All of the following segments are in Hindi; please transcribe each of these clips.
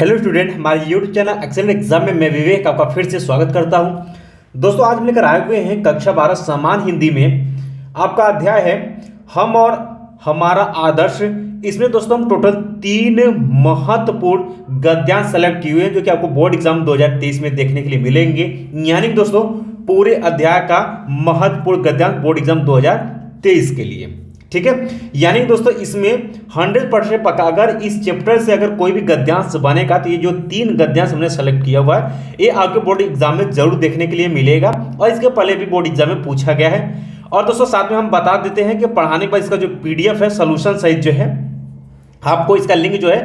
हेलो स्टूडेंट, हमारे यूट्यूब चैनल एक्सेलेंट एग्जाम में मैं विवेक आपका फिर से स्वागत करता हूं। दोस्तों आज हम लेकर आए हुए हैं कक्षा 12 सामान्य हिंदी में आपका अध्याय है हम और हमारा आदर्श। इसमें दोस्तों हम टोटल 3 महत्वपूर्ण गद्यांश सेलेक्ट किए हुए हैं जो कि आपको बोर्ड एग्जाम 2023 में देखने के लिए मिलेंगे। यानी कि दोस्तों पूरे अध्याय का महत्वपूर्ण गद्यांश बोर्ड एग्जाम 2023 के लिए, ठीक है। यानी दोस्तों इसमें 100% पक्का अगर इस चैप्टर से अगर कोई भी गद्यांश बनेगा तो ये जो 3 गद्यांश हमने सेलेक्ट किया हुआ है ये आपके बोर्ड एग्जाम में जरूर देखने के लिए मिलेगा और इसके पहले भी बोर्ड एग्जाम में पूछा गया है। और दोस्तों साथ में हम बता देते हैं कि पढ़ाने के बाद इसका जो पीडीएफ है सोल्यूशन सहित जो है आपको इसका लिंक जो है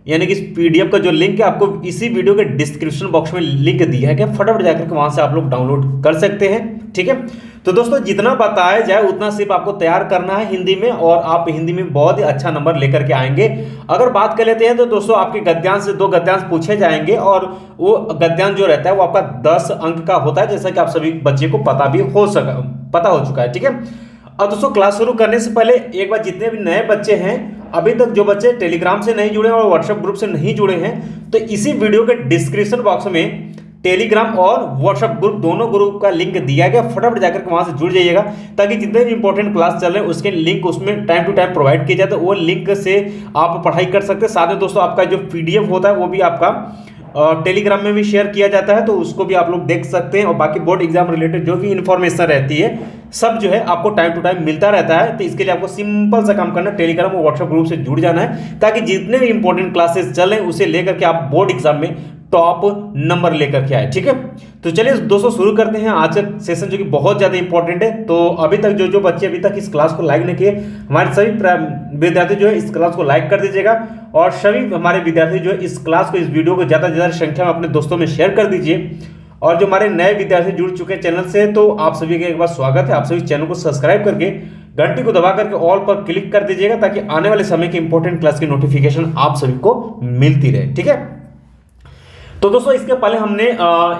यानी कि इस पीडीएफ का जो लिंक है आपको इसी वीडियो के डिस्क्रिप्शन बॉक्स में लिंक दिया है कि फटाफट जाकर के वहां से आप लोग डाउनलोड कर सकते हैं, ठीक है। तो दोस्तों जितना बताया जाए उतना सिर्फ आपको तैयार करना है हिंदी में और आप हिंदी में बहुत ही अच्छा नंबर लेकर के आएंगे। अगर बात कर लेते हैं तो दोस्तों आपके गद्यांश से 2 गद्यांश पूछे जाएंगे और वो गद्यांश जो रहता है वो आपका 10 अंक का होता है, जैसा कि आप सभी बच्चे को पता हो चुका है, ठीक है। अब दोस्तों क्लास शुरू करने से पहले एक बार जितने भी नए बच्चे हैं अभी तक जो बच्चे टेलीग्राम से नहीं जुड़े और व्हाट्सएप ग्रुप से नहीं जुड़े हैं तो इसी वीडियो के डिस्क्रिप्शन बॉक्स में टेलीग्राम और व्हाट्सएप ग्रुप दोनों ग्रुप का लिंक दिया गया, फटाफट जाकर के वहां से जुड़ जाइएगा ताकि जितने भी इंपॉर्टेंट क्लास चल रहे हैं उसके लिंक उसमें टाइम टू टाइम प्रोवाइड किया जाए तो वो लिंक से आप पढ़ाई कर सकते हैं। साथ में दोस्तों आपका जो पीडीएफ होता है वो भी आपका टेलीग्राम में भी शेयर किया जाता है तो उसको भी आप लोग देख सकते हैं और बाकी बोर्ड एग्जाम रिलेटेड जो भी इंफॉर्मेशन रहती है सब जो है आपको टाइम टू टाइम मिलता रहता है। तो इसके लिए आपको सिंपल सा काम करना है, टेलीग्राम और व्हाट्सएप ग्रुप से जुड़ जाना है ताकि जितने भी इंपॉर्टेंट क्लासेस चलें उसे लेकर के आप बोर्ड एग्जाम में टॉप नंबर लेकर के आए, ठीक है। तो चलिए दोस्तों शुरू करते हैं आज का सेशन जो कि बहुत ज्यादा इंपॉर्टेंट है। तो अभी तक जो बच्चे अभी तक इस क्लास को लाइक नहीं किए हमारे सभी विद्यार्थी जो है इस क्लास को लाइक कर दीजिएगा और सभी हमारे विद्यार्थी जो है इस क्लास को इस वीडियो को ज्यादा से ज्यादा संख्या में अपने दोस्तों में शेयर कर दीजिए। और जो हमारे नए विद्यार्थी जुड़ चुके हैं चैनल से तो आप सभी का एक बार स्वागत है। आप सभी चैनल को सब्सक्राइब करके घंटी को दबा करके ऑल पर क्लिक कर दीजिएगा ताकि आने वाले समय के इंपॉर्टेंट क्लास की नोटिफिकेशन आप सभी को मिलती रहे, ठीक है। तो दोस्तों इसके पहले हमने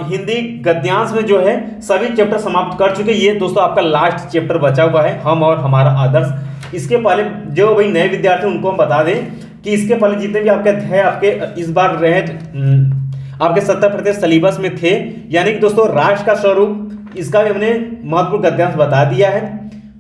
हिंदी गद्यांश में जो है सभी चैप्टर समाप्त कर चुके। ये दोस्तों आपका लास्ट चैप्टर बचा हुआ है हम और हमारा आदर्श। इसके पहले जो भाई नए विद्यार्थी उनको हम बता दें कि इसके पहले जितने भी आपके थे आपके इस बार रहे आपके 70% सिलेबस में थे, यानी कि दोस्तों राष्ट्र का स्वरूप इसका भी हमने महत्वपूर्ण गद्यांश बता दिया है।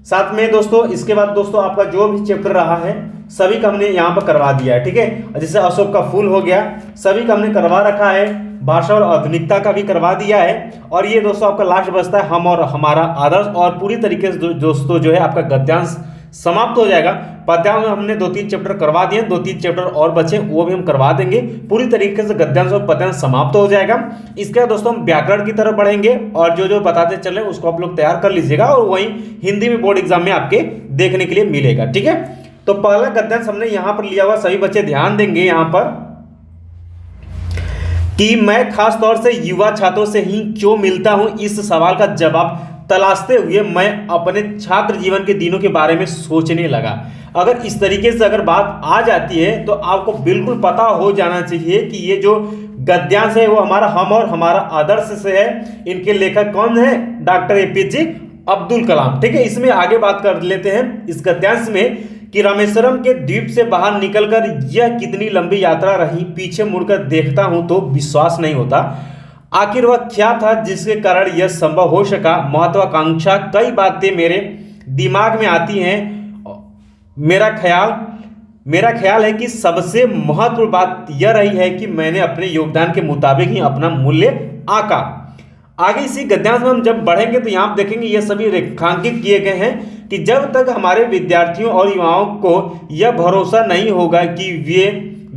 साथ में दोस्तों इसके बाद दोस्तों आपका जो भी चैप्टर रहा है सभी का हमने यहाँ पर करवा दिया है, ठीक है। जैसे अशोक का फूल हो गया सभी का हमने करवा रखा है, भाषा और आधुनिकता का भी करवा दिया है। और ये दोस्तों आपका लास्ट बचता है हम और हमारा आदर्श और पूरी तरीके से दोस्तों जो है आपका गद्यांश समाप्त हो जाएगा। पद्यांश में हमने 2-3 चैप्टर करवा दिए, 2-3 चैप्टर और बचे वो भी हम करवा देंगे। पूरी तरीके से गद्यांश और पद्यांश समाप्त हो जाएगा। इसके बाद दोस्तों हम व्याकरण की तरफ बढ़ेंगे और जो बताते चले उसको आप लोग तैयार कर लीजिएगा और वहीं हिंदी में बोर्ड एग्जाम में आपके देखने के लिए मिलेगा, ठीक है। तो पहला गद्यांश हमने यहां पर लिया हुआ, सभी बच्चे ध्यान देंगे यहां पर कि मैं खास तौर से युवा छात्रों से ही क्यों मिलता हूं। इस सवाल का जवाब तलाशते हुए मैं अपने छात्र जीवन के दिनों के बारे में सोचने लगा। अगर इस तरीके से अगर बात आ जाती है तो आपको बिल्कुल पता हो जाना चाहिए कि ये जो गद्यांश है वो हमारा हम और हमारा आदर्श से है। इनके लेखक कौन है? डॉक्टर एपीजे अब्दुल कलाम, ठीक है। इसमें आगे बात कर लेते हैं इस गद्यांश में कि रामेश्वरम के द्वीप से बाहर निकलकर यह कितनी लंबी यात्रा रही, पीछे मुड़कर देखता हूं तो विश्वास नहीं होता। आखिर वह क्या था जिसके कारण यह संभव हो सका। महत्वाकांक्षा कई बातें मेरे दिमाग में आती हैं। मेरा ख्याल है कि सबसे महत्वपूर्ण बात यह रही है कि मैंने अपने योगदान के मुताबिक ही अपना मूल्य आंका। आगे इसी गद्यांश में हम जब बढ़ेंगे तो यहाँ देखेंगे ये सभी रेखांकित किए गए हैं कि जब तक हमारे विद्यार्थियों और युवाओं को यह भरोसा नहीं होगा कि वे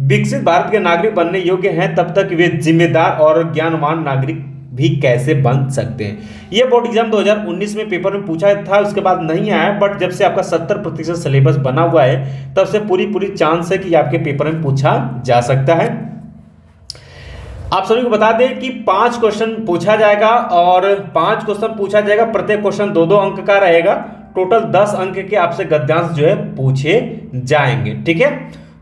विकसित भारत के नागरिक बनने योग्य हैं तब तक वे जिम्मेदार और ज्ञानवान नागरिक भी कैसे बन सकते हैं। यह बोर्ड एग्जाम 2019 में पेपर में पूछा था, उसके बाद नहीं आया, बट जब से आपका 70% सिलेबस बना हुआ है तब से पूरी चांस है कि आपके पेपर में पूछा जा सकता है। आप सभी को बता दें कि 5 क्वेश्चन पूछा जाएगा और 5 क्वेश्चन पूछा जाएगा, प्रत्येक क्वेश्चन 2-2 अंक का रहेगा। टोटल 10 अंक के आपसे गद्यांश जो है पूछे जाएंगे, ठीक है।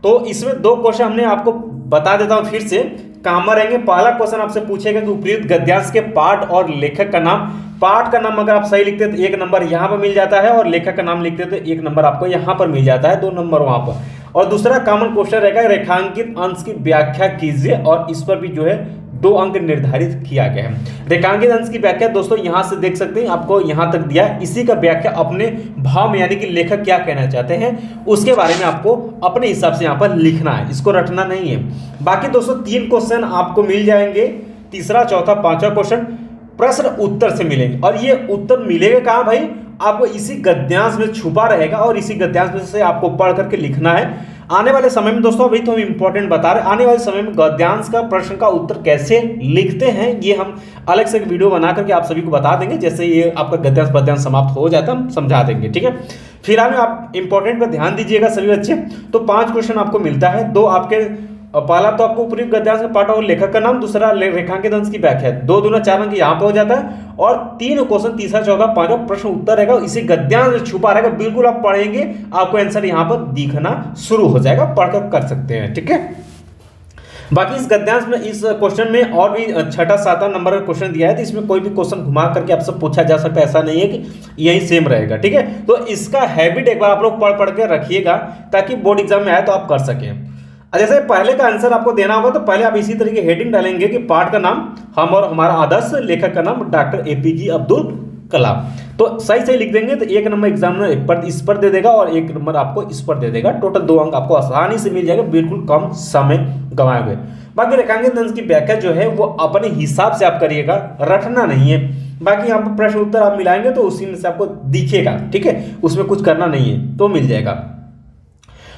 तो इसमें 2 क्वेश्चन हमने आपको बता देता हूं फिर से कहां रहेंगे। पहला क्वेश्चन आपसे पूछेगा कि उपयुक्त गद्यांश के पाठ और लेखक का नाम। पाठ का नाम अगर आप सही लिखते हैं तो 1 नंबर यहां पर मिल जाता है और लेखक का नाम लिखते हैं तो 1 नंबर आपको यहां पर मिल जाता है, 2 नंबर वहां पर। और दूसरा कॉमन क्वेश्चन रहेगा रेखांकित अंश की व्याख्या कीजिए, और इस पर भी जो है 2 अंक निर्धारित किया गया है। रेखांकित अंश की व्याख्या दोस्तों यहां से देख सकते हैं, आपको यहां तक दिया है। इसी का व्याख्या अपने भाव में, यानी कि लेखक क्या कहना चाहते हैं उसके बारे में आपको अपने हिसाब से यहां पर लिखना है, इसको रटना नहीं है। बाकी दोस्तों 3 क्वेश्चन आपको मिल जाएंगे, तीसरा, चौथा, पांचवा क्वेश्चन प्रश्न उत्तर से मिलेंगे। और ये उत्तर मिलेगा कहां भाई, आपको इसी गद्यांश में छुपा रहेगा, और इसी गद्यांश में से आपको पढ़ करके लिखना है। आने वाले समय में दोस्तों, अभी तो हम इंपॉर्टेंट बता रहे हैं, आने वाले समय में गद्यांश का प्रश्न का उत्तर कैसे लिखते हैं ये हम अलग से एक वीडियो बना करके आप सभी को बता देंगे। जैसे ये आपका गद्यांश पद्यांश समाप्त हो जाता है हम समझा देंगे, ठीक है। फिलहाल में आप इंपॉर्टेंट पर ध्यान दीजिएगा सभी बच्चे। तो 5 क्वेश्चन आपको मिलता है, 2 आपके पहला तो आपको ऊपरी गद्यांश का पाठ और लेखक का नाम, दूसरा रेखांकित अंश की व्याख्या, 2 दूना 4 अंक यहाँ पे हो जाता है, और 3 क्वेश्चन, तीसरा, चौथा, पांचवा प्रश्न उत्तर रहेगा, इसी गद्यांश में छुपा रहेगा। बिल्कुल आप पढ़ेंगे, आपको आंसर यहाँ पर दिखना शुरू हो जाएगा, पढ़कर कर सकते हैं, ठीक है। बाकी इस गद्यांश में, इस क्वेश्चन में और भी 6, 7 नंबर का क्वेश्चन दिया है, तो इसमें कोई भी क्वेश्चन घुमा करके आपसे पूछा जा सकता है, ऐसा नहीं है कि यही सेम रहेगा, ठीक है। तो इसका हैबिट एक बार आप लोग पढ़ के रखिएगा, ताकि बोर्ड एग्जाम में आए तो आप कर सकें। जैसे पहले का आंसर आपको देना होगा, तो पहले आप इसी तरीके हेडिंग डालेंगे कि पाठ का नाम हम और हमारा आदर्श, लेखक का नाम डॉक्टर APJ अब्दुल कलाम। तो सही लिख देंगे तो 1 नंबर एग्जामिनर इस पर दे देगा, और 1 नंबर आपको इस पर दे देगा। टोटल 2 अंक आपको आसानी से मिल जाएगा, बिल्कुल कम समय गंवाए हुए। बाकी रेखांकित अंश की व्याख्या जो है वो अपने हिसाब से आप करिएगा, रटना नहीं है। बाकी यहाँ पर प्रश्न उत्तर आप मिलाएंगे तो उसी में से आपको दिखेगा, ठीक है, उसमें कुछ करना नहीं है, तो मिल जाएगा।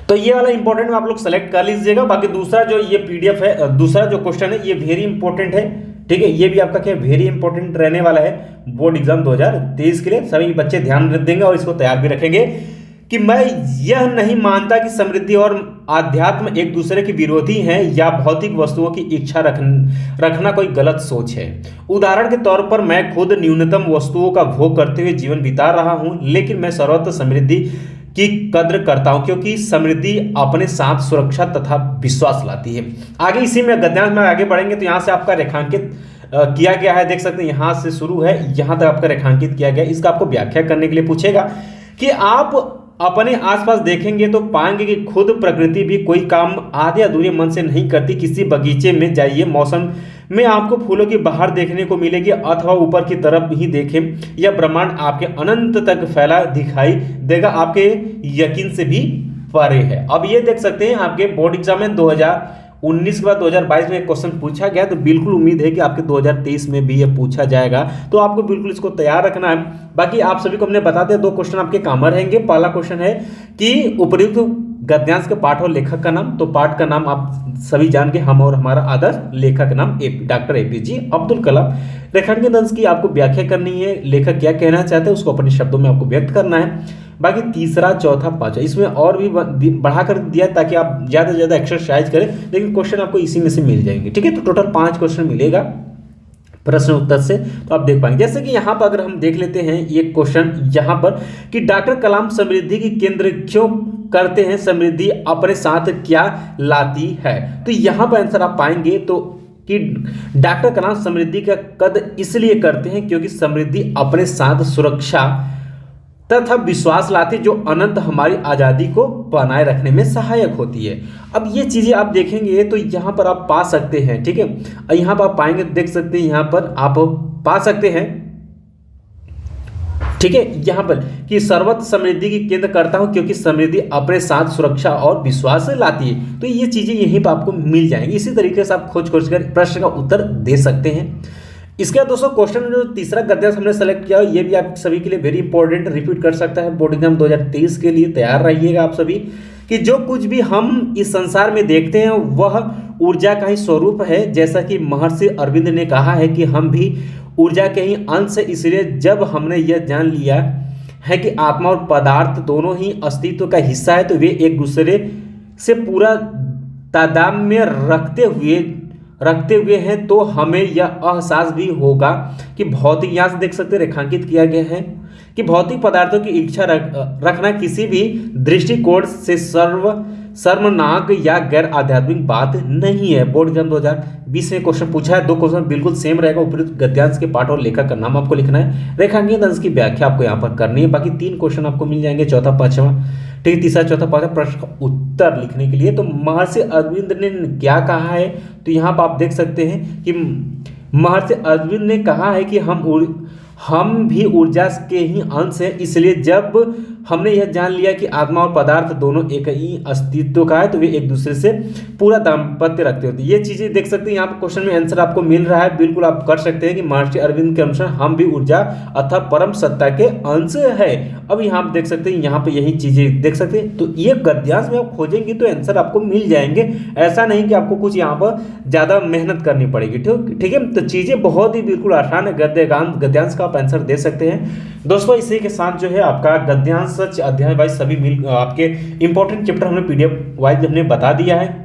तो ये वाला इंपॉर्टेंट में आप लोग सेलेक्ट कर लीजिएगा। बाकी दूसरा जो ये PDF है, दूसरा जो क्वेश्चन है ये वेरी इंपॉर्टेंट है, ठीक है। ये भी आपका क्या वेरी इंपॉर्टेंट रहने वाला है बोर्ड एग्जाम 2023 के लिए। सभी बच्चे ध्यान देंगे और इसको तैयार भी रखेंगे कि मैं यह नहीं मानता कि समृद्धि और आध्यात्म एक दूसरे के विरोधी हैं, या भौतिक वस्तुओं की इच्छा रखना कोई गलत सोच है। उदाहरण के तौर पर मैं खुद न्यूनतम वस्तुओं का भोग करते हुए जीवन बिता रहा हूं, लेकिन मैं सर्वत्र समृद्धि की कद्र करता हूं, क्योंकि समृद्धि अपने साथ सुरक्षा तथा विश्वास लाती है। आगे इसी में गद्यांश में आगे बढ़ेंगे तो यहाँ से आपका रेखांकित किया गया है, देख सकते हैं यहाँ से शुरू है, यहाँ तक आपका रेखांकित किया गया है। इसका आपको व्याख्या करने के लिए पूछेगा कि आप अपने आसपास देखेंगे तो पाएंगे कि खुद प्रकृति भी कोई काम आधे अधूरे मन से नहीं करती। किसी बगीचे में जाइए, मौसम में आपको फूलों की बहार देखने को मिलेगी, अथवा ऊपर की तरफ ही देखें, यह ब्रह्मांड आपके अनंत तक फैला दिखाई देगा, आपके यकीन से भी परे है। अब ये देख सकते हैं आपके बोर्ड एग्जाम में 2019 के बाद 2022 में एक क्वेश्चन पूछा गया, तो बिल्कुल उम्मीद है कि आपके 2023 में भी ये पूछा जाएगा, तो आपको बिल्कुल इसको तैयार रखना है। बाकी आप सभी को हमने बता दिया, 2 क्वेश्चन आपके कॉमन रहेंगे। पहला क्वेश्चन है कि उपयुक्त गद्यांश के पाठ और लेखक का नाम, तो पाठ का नाम आप सभी जान के हम और हमारा आदर्श, लेखक का नाम डॉक्टर APJ अब्दुल कलाम। रेखांकित अंश की आपको व्याख्या करनी है, लेखक क्या कहना चाहते हैं उसको अपने शब्दों में आपको व्यक्त करना है। बाकी तीसरा, चौथा, पांचवा इसमें और भी बढ़ा कर दिया ताकि आप ज़्यादा से ज़्यादा एक्सरसाइज करें, लेकिन क्वेश्चन आपको इसी में से मिल जाएंगे, ठीक है। तो टोटल 5 क्वेश्चन मिलेगा प्रश्न उत्तर से, तो आप देख पाएंगे। जैसे कि यहाँ पर अगर हम देख लेते हैं ये क्वेश्चन यहाँ पर कि डॉक्टर कलाम समृद्धि की केंद्र क्यों करते हैं, समृद्धि अपने साथ क्या लाती है, तो यहाँ पर आंसर आप पाएंगे तो कि डॉक्टर कलाम समृद्धि का कद इसलिए करते हैं क्योंकि समृद्धि अपने साथ सुरक्षा तथा विश्वास लाती, जो अनंत हमारी आज़ादी को बनाए रखने में सहायक होती है। अब ये चीज़ें आप देखेंगे तो यहाँ पर आप पा सकते हैं, ठीक है। यहाँ पर आप पाएंगे, देख सकते हैं यहाँ पर आप पा सकते हैं, ठीक है, यहाँ पर कि सर्वत्र समृद्धि की केंद्र करता हूँ क्योंकि समृद्धि अपने साथ सुरक्षा और विश्वास लाती है। तो ये चीज़ें यहीं पर आपको मिल जाएंगी। इसी तरीके से आप खोज कर प्रश्न का उत्तर दे सकते हैं। इसके बाद दोस्तों क्वेश्चन जो तीसरा गद्यांश हमने सेलेक्ट किया, ये भी आप सभी के लिए वेरी इंपॉर्टेंट, रिपीट कर सकता है बोर्ड एग्जाम 2023 के लिए। तैयार रहिएगा आप सभी कि जो कुछ भी हम इस संसार में देखते हैं वह ऊर्जा का ही स्वरूप है। जैसा कि महर्षि अरविंद ने कहा है कि हम भी ऊर्जा के ही अंश है, इसलिए जब हमने यह जान लिया है कि आत्मा और पदार्थ दोनों ही अस्तित्व का हिस्सा है, तो वे एक दूसरे से पूरा तादात्म्य रखते हुए हैं, तो हमें यह एहसास भी होगा कि भौतिक, यहाँ से देख सकते हैं रेखांकित किया गया है कि भौतिक पदार्थों की इच्छा रखना किसी भी दृष्टिकोण से शर्मनाक या गैर आध्यात्मिक बात नहीं है। बोर्ड एग्जाम 2020 में क्वेश्चन पूछा है, 2 क्वेश्चन बिल्कुल सेम रहेगा। उपयुक्त गद्यांश के पाठ और लेखक का नाम आपको लिखना है, रेखांकित अंश की व्याख्या आपको यहाँ पर करनी है। बाकी 3 क्वेश्चन आपको मिल जाएंगे, चौथा पांचवा, ठीक है, तीसरा चौथा पांचवा प्रश्न का उत्तर लिखने के लिए। तो महर्षि अरविंद ने क्या कहा है, तो यहाँ पर आप देख सकते हैं कि महर्षि अरविंद ने कहा है कि हम भी ऊर्जा के ही अंश हैं, इसलिए जब हमने यह जान लिया कि आत्मा और पदार्थ दोनों एक ही अस्तित्व का है तो वे एक दूसरे से पूरा दाम्पत्य रखते होते हैं। ये चीजें देख सकते हैं, यहाँ पर क्वेश्चन में आंसर आपको मिल रहा है। बिल्कुल आप कर सकते हैं कि महर्षि अरविंद के अनुसार हम भी ऊर्जा अथवा परम सत्ता के अंश है। अब यहाँ आप देख सकते हैं, यहाँ पे यही चीजें देख सकते हैं। तो ये गद्यांश में आप खोजेंगे तो आंसर आपको मिल जाएंगे, ऐसा नहीं कि आपको कुछ यहाँ पर ज्यादा मेहनत करनी पड़ेगी। ठीक है, तो चीजें बहुत ही बिल्कुल आसान है। गद्यांश का आप आंसर दे सकते हैं दोस्तों। इसी के साथ जो है आपका गद्यांश सच अध्याय वाइज सभी मिल आपके इंपॉर्टेंट चैप्टर हमने पीडीएफ वाइज हमने बता दिया है।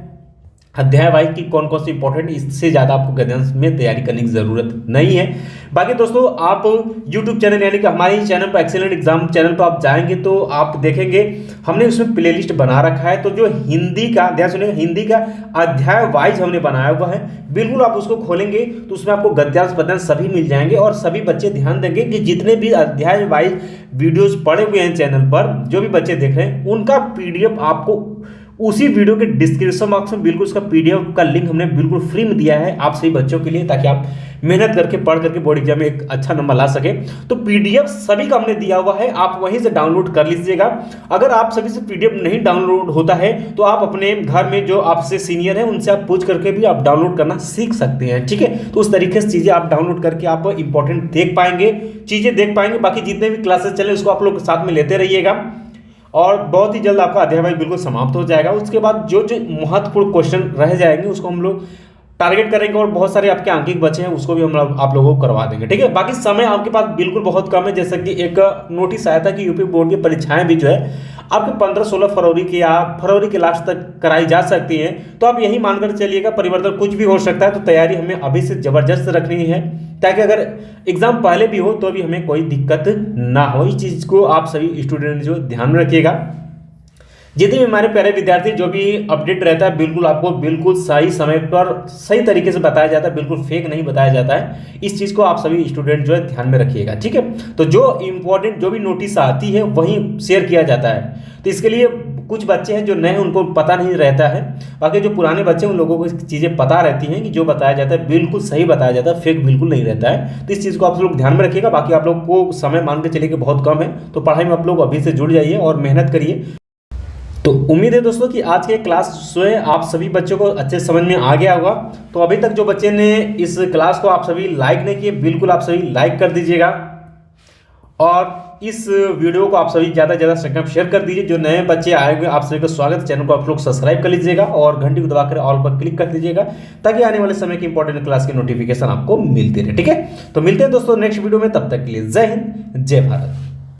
अध्याय वाइज की कौन कौन सी इंपॉर्टेंट, इससे ज़्यादा आपको गद्यांश में तैयारी करने की ज़रूरत नहीं है। बाकी दोस्तों आप YouTube चैनल यानी कि हमारे ही चैनल पर एक्सीलेंट एग्जाम चैनल पर आप जाएंगे तो आप देखेंगे हमने उसमें प्लेलिस्ट बना रखा है। तो जो हिंदी का ध्यान सुनिएगा, हिंदी का अध्याय वाइज हमने बनाया हुआ है, बिल्कुल आप उसको खोलेंगे तो उसमें आपको गद्यांश पद्यांश सभी मिल जाएंगे। और सभी बच्चे ध्यान देंगे कि जितने भी अध्याय वाइज वीडियोज पड़े हुए हैं चैनल पर, जो भी बच्चे देख रहे हैं उनका PDF आपको उसी वीडियो के डिस्क्रिप्शन बॉक्स में बिल्कुल उसका PDF का लिंक हमने बिल्कुल फ्री में दिया है आप सभी बच्चों के लिए, ताकि आप मेहनत करके पढ़ करके बोर्ड एग्जाम में एक अच्छा नंबर ला सके। तो PDF सभी का हमने दिया हुआ है, आप वहीं से डाउनलोड कर लीजिएगा। अगर आप सभी से PDF नहीं डाउनलोड होता है तो आप अपने घर में जो आपसे सीनियर है उनसे आप पूछ करके भी आप डाउनलोड करना सीख सकते हैं। ठीक है, तो उस तरीके से चीज़ें आप डाउनलोड करके आप इंपॉर्टेंट देख पाएंगे, चीज़ें देख पाएंगे। बाकी जितने भी क्लासेस चले उसको आप लोग साथ में लेते रहिएगा और बहुत ही जल्द आपका अध्याय बिल्कुल समाप्त हो जाएगा। उसके बाद जो जो महत्वपूर्ण क्वेश्चन रह जाएंगे उसको हम लोग टारगेट करेंगे और बहुत सारे आपके अंकित बचे हैं उसको भी हम आप लोगों को करवा देंगे। ठीक है, बाकी समय आपके पास बिल्कुल बहुत कम है। जैसे कि एक नोटिस आया था कि यूपी बोर्ड की परीक्षाएं भी जो है आपके 15-16 फरवरी की या फरवरी के लास्ट तक कराई जा सकती हैं। तो आप यही मानकर चलिएगा, परिवर्तन कुछ भी हो सकता है। तो तैयारी हमें अभी से जबरदस्त रखनी है ताकि अगर एग्जाम पहले भी हो तो भी हमें कोई दिक्कत ना हो। इस चीज़ को आप सभी स्टूडेंट जो ध्यान में रखिएगा। जितने भी हमारे प्यारे विद्यार्थी जो भी अपडेट रहता है बिल्कुल आपको बिल्कुल सही समय पर सही तरीके से बताया जाता है, बिल्कुल फेक नहीं बताया जाता है। इस चीज़ को आप सभी स्टूडेंट जो है ध्यान में रखिएगा। ठीक है, तो जो इंपॉर्टेंट जो भी नोटिस आती है वहीं शेयर किया जाता है। तो इसके लिए कुछ बच्चे हैं जो नए हैं उनको पता नहीं रहता है, बाकी जो पुराने बच्चे हैं उन लोगों को चीज़ें पता रहती हैं कि जो बताया जाता है बिल्कुल सही बताया जाता है, फेक बिल्कुल नहीं रहता है। तो इस चीज़ को आप लोग ध्यान में रखिएगा। बाकी आप लोग को समय मान के चलिए कि बहुत कम है, तो पढ़ाई में आप लोग अभी से जुड़ जाइए और मेहनत करिए। तो उम्मीद है दोस्तों कि आज के क्लास जो है आप सभी बच्चों को अच्छे समझ में आ गया होगा। तो अभी तक जो बच्चे ने इस क्लास को आप सभी लाइक नहीं किए, बिल्कुल आप सभी लाइक कर दीजिएगा और इस वीडियो को आप सभी ज़्यादा से ज़्यादा संख्या में शेयर कर दीजिए। जो नए बच्चे आए हुए आप सभी का स्वागत, चैनल को आप लोग सब्सक्राइब कर लीजिएगा और घंटी को दबाकर ऑल पर क्लिक कर दीजिएगा ताकि आने वाले समय की इंपॉर्टेंट क्लास की नोटिफिकेशन आपको मिलती रहे। ठीक है, तो मिलते हैं दोस्तों नेक्स्ट वीडियो में, तब तक के लिए जय हिंद जय भारत।